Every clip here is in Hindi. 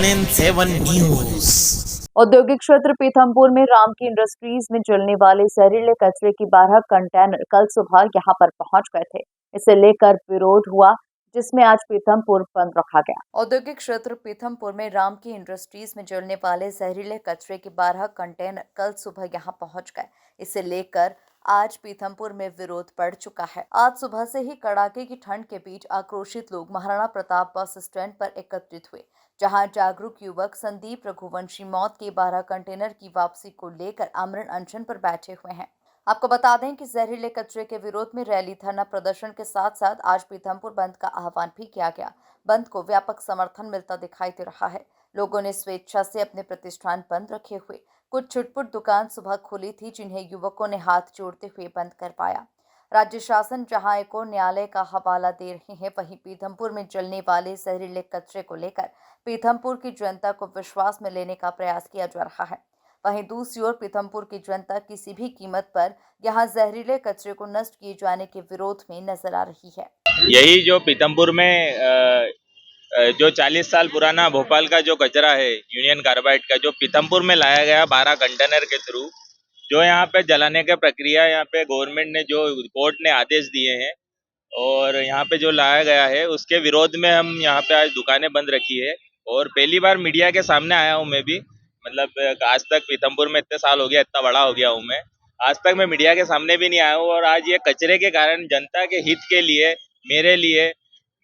NN7 news. औद्योगिक क्षेत्र पीथमपुर में रामकी इंडस्ट्रीज में जलने वाले जहरीले कचरे की 12 कंटेनर कल सुबह यहां पर पहुंच गए थे। इसे लेकर विरोध हुआ, जिसमें आज पीथमपुर बंद रखा गया। औद्योगिक क्षेत्र पीथमपुर में रामकी इंडस्ट्रीज में जलने वाले जहरीले कचरे के 12 कंटेनर कल सुबह यहां पहुंच गए। इसे लेकर आज पीथमपुर में विरोध बढ़ चुका है। आज सुबह से ही कड़ाके की ठंड के बीच आक्रोशित लोग महाराणा प्रताप बस स्टैंड पर एकत्रित हुए, जहां जागरूक युवक संदीप रघुवंशी मौत के 12 कंटेनर की वापसी को लेकर आमरण अनशन पर बैठे हुए हैं। आपको बता दें कि जहरीले कचरे के विरोध में रैली, धरना प्रदर्शन के साथ साथ आज पीथमपुर बंद का आह्वान भी किया गया। बंद को व्यापक समर्थन मिलता दिखाई दे रहा है। लोगों ने स्वेच्छा से अपने प्रतिष्ठान बंद रखे हुए। कुछ छुटपुट दुकान सुबह खुली थी, जिन्हें युवकों ने हाथ जोड़ते हुए बंद करवाया। राज्य शासन जहां एक और न्यायालय का हवाला दे रहे हैं, वहीं पीथमपुर में जलने वाले जहरीले कचरे को लेकर पीथमपुर की जनता को विश्वास में लेने का प्रयास किया जा रहा है। वहीं दूसरी ओर पीथमपुर की जनता किसी भी कीमत पर यहां जहरीले कचरे को नष्ट किए जाने के विरोध में नजर आ रही है। यही जो पीथमपुर में जो 40 साल पुराना भोपाल का जो कचरा है यूनियन कार्बाइड का, जो पीथमपुर में लाया गया 12 कंटेनर के थ्रू, जो यहाँ पे जलाने की प्रक्रिया यहाँ पे गवर्नमेंट ने, जो कोर्ट ने आदेश दिए हैं और यहाँ पे जो लाया गया है, उसके विरोध में हम यहाँ पे आज दुकानें बंद रखी है। और पहली बार मीडिया के सामने आया हूँ मैं भी, मतलब आज तक पीथमपुर में इतने साल हो गया, इतना बड़ा हो गया हूँ मैं, आज तक मैं मीडिया के सामने भी नहीं आया हूँ। और आज ये कचरे के कारण जनता के हित के लिए, मेरे लिए,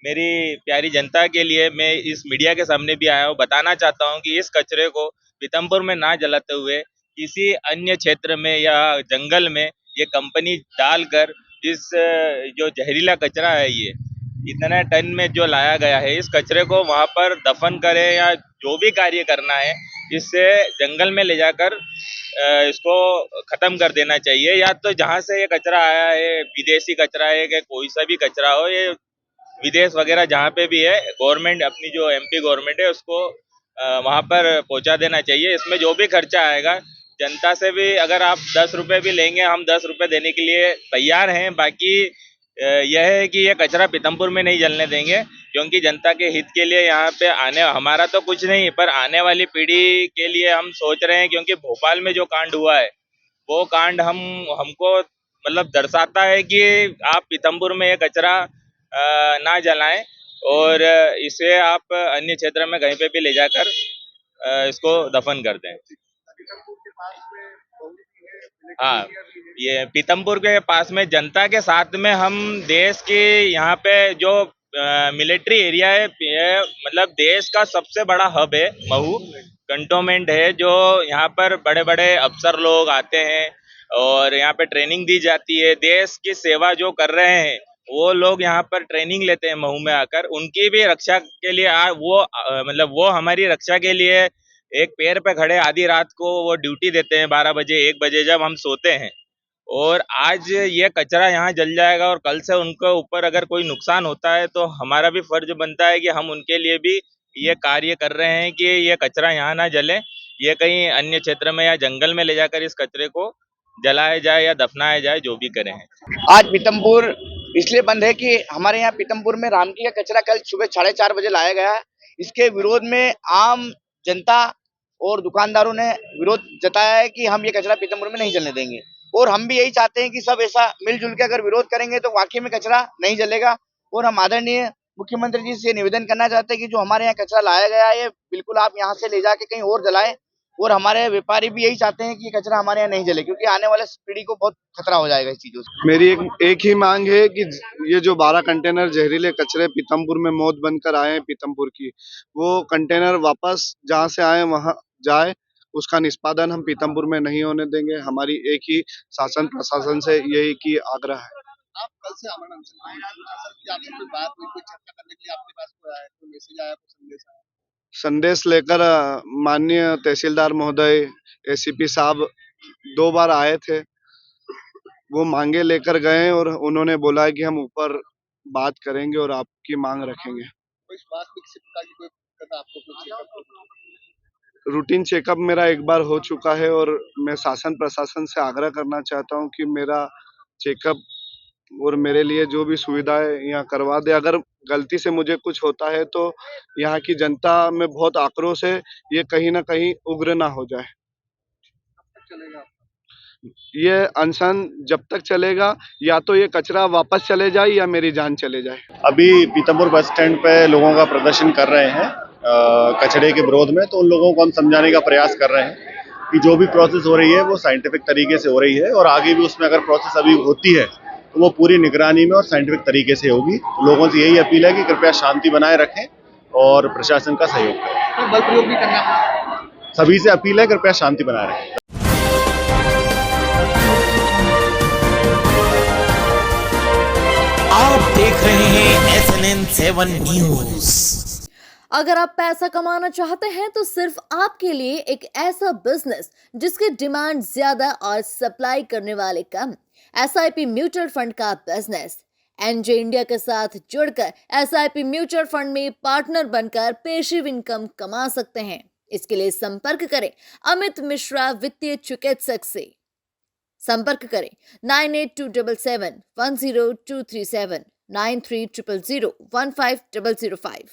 मेरी प्यारी जनता के लिए मैं इस मीडिया के सामने भी आया हूँ। बताना चाहता हूँ कि इस कचरे को पीथमपुर में ना जलाते हुए किसी अन्य क्षेत्र में या जंगल में ये कंपनी डालकर इस जो जहरीला कचरा है, ये इतने टन में जो लाया गया है, इस कचरे को वहाँ पर दफन करें या जो भी कार्य करना है, इससे जंगल में ले जाकर इसको खत्म कर देना चाहिए। या तो जहाँ से ये कचरा आया है, विदेशी कचरा है कि कोई सा भी कचरा हो, ये विदेश वगैरह जहाँ पे भी है, गवर्नमेंट अपनी जो MP गवर्नमेंट है उसको वहाँ पर पहुँचा देना चाहिए। इसमें जो भी खर्चा आएगा, जनता से भी अगर आप 10 रुपये भी लेंगे, हम 10 रुपये देने के लिए तैयार हैं। बाकी यह है कि ये कचरा पीथमपुर में नहीं जलने देंगे, क्योंकि जनता के हित के लिए यहाँ पे हमारा तो कुछ नहीं, पर आने वाली पीढ़ी के लिए हम सोच रहे हैं। क्योंकि भोपाल में जो कांड हुआ है, वो कांड हमको मतलब दर्शाता है कि आप पीथमपुर में ये कचरा ना जलाएं और इसे आप अन्य क्षेत्र में कहीं पे भी ले जाकर इसको दफन कर दें। हाँ, ये पीथमपुर के पास में जनता के साथ में हम देश के यहाँ पे जो मिलिट्री एरिया है, ये मतलब देश का सबसे बड़ा हब है, महू कंटोनमेंट है, जो यहाँ पर बड़े बड़े अफसर लोग आते हैं और यहाँ पे ट्रेनिंग दी जाती है। देश की सेवा जो कर रहे हैं वो लोग यहाँ पर ट्रेनिंग लेते हैं महू में आकर, उनकी भी रक्षा के लिए मतलब वो हमारी रक्षा के लिए एक पैर पे खड़े आधी रात को वो ड्यूटी देते हैं, 12 बजे 1 बजे जब हम सोते हैं। और आज ये कचरा यहाँ जल जाएगा और कल से उनके ऊपर अगर कोई नुकसान होता है, तो हमारा भी फर्ज बनता है कि हम उनके लिए भी ये कार्य कर रहे हैं कि ये कचरा यहाँ ना जले, ये कहीं अन्य क्षेत्र में या जंगल में ले जाकर इस कचरे को जलाया जाए या दफनाया जाए, जो भी करें। आज पीथमपुर इसलिए बंद है कि हमारे यहाँ पीथमपुर में रामकी का कचरा कल सुबह 4:30 बजे लाया गया है। इसके विरोध में आम जनता और दुकानदारों ने विरोध जताया है कि हम ये कचरा पीथमपुर में नहीं जलने देंगे। और हम भी यही चाहते हैं कि सब ऐसा मिलजुल के अगर विरोध करेंगे तो वाकई में कचरा नहीं जलेगा। और हम आदरणीय मुख्यमंत्री जी से निवेदन करना चाहते हैं कि जो हमारे यहाँ कचरा लाया गया है, ये बिल्कुल आप यहाँ से ले जाके कहीं और जलाएं। और हमारे व्यापारी भी यही चाहते हैं कि ये कचरा हमारे यहाँ नहीं जले, क्योंकि आने वाले पीढ़ी को बहुत खतरा हो जाएगा इस चीजों से। मेरी एक ही मांग है कि ये जो 12 कंटेनर जहरीले कचरे पीथमपुर में मौत बनकर आए हैं पीथमपुर की, वो कंटेनर वापस जहाँ से आए वहाँ जाए, उसका निष्पादन हम पीथमपुर में नहीं होने देंगे। हमारी एक ही शासन प्रशासन से यही की आग्रह है। आप कल से आमरण अनशन में हैं, कि आपसे कोई बात हुई, कोई चर्चा करने के लिए आपके पास कोई आया, कोई मैसेज आया, कोई संदेश आया? संदेश लेकर माननीय तहसीलदार महोदय, ACP साहब 2 बार आए थे। वो मांगे लेकर गए और उन्होंने बोला है कि हम ऊपर बात करेंगे और आपकी मांग रखेंगे। कोई स्वास्थ्य किसी प्रकार की कोई दिक्कत आपको कुछ चेकअप? रूटीन चेकअप मेरा एक बार हो चुका है और मैं शासन प्रशासन से आग्रह करना चाहता हूं कि मेरा चेकअप और मेरे लिए जो भी सुविधाएं यहाँ करवा दे। अगर गलती से मुझे कुछ होता है तो यहाँ की जनता में बहुत आक्रोश है, ये कहीं ना कहीं उग्र ना हो जाए। चलेगा? ये अनशन जब तक चलेगा, या तो ये कचरा वापस चले जाए या मेरी जान चले जाए। अभी पीतमपुर बस स्टैंड पे लोगों का प्रदर्शन कर रहे हैं कचरे के विरोध में, तो उन लोगों को हम समझाने का प्रयास कर रहे हैं कि जो भी प्रोसेस हो रही है वो साइंटिफिक तरीके से हो रही है, और आगे भी उसमें अगर प्रोसेस अभी होती है तो वो पूरी निगरानी में और साइंटिफिक तरीके से होगी। तो लोगों से यही अपील है कि कृपया शांति बनाए रखें और प्रशासन का सहयोग करें। तो बल प्रयोग भी करना है। सभी से अपील है, कृपया शांति बनाए रखें। आप देख रहे हैं SNN7 न्यूज। अगर आप पैसा कमाना चाहते हैं तो सिर्फ आपके लिए एक ऐसा बिजनेस जिसकी डिमांड ज्यादा और सप्लाई करने वाले कम, SIP म्यूचुअल फंड का बिजनेस। एनजे इंडिया के साथ जुड़कर SIP म्यूचुअल फंड में पार्टनर बनकर पेशिव इनकम कमा सकते हैं। इसके लिए संपर्क करें अमित मिश्रा वित्तीय चिकित्सक से। संपर्क करें 9827710237 9300015005।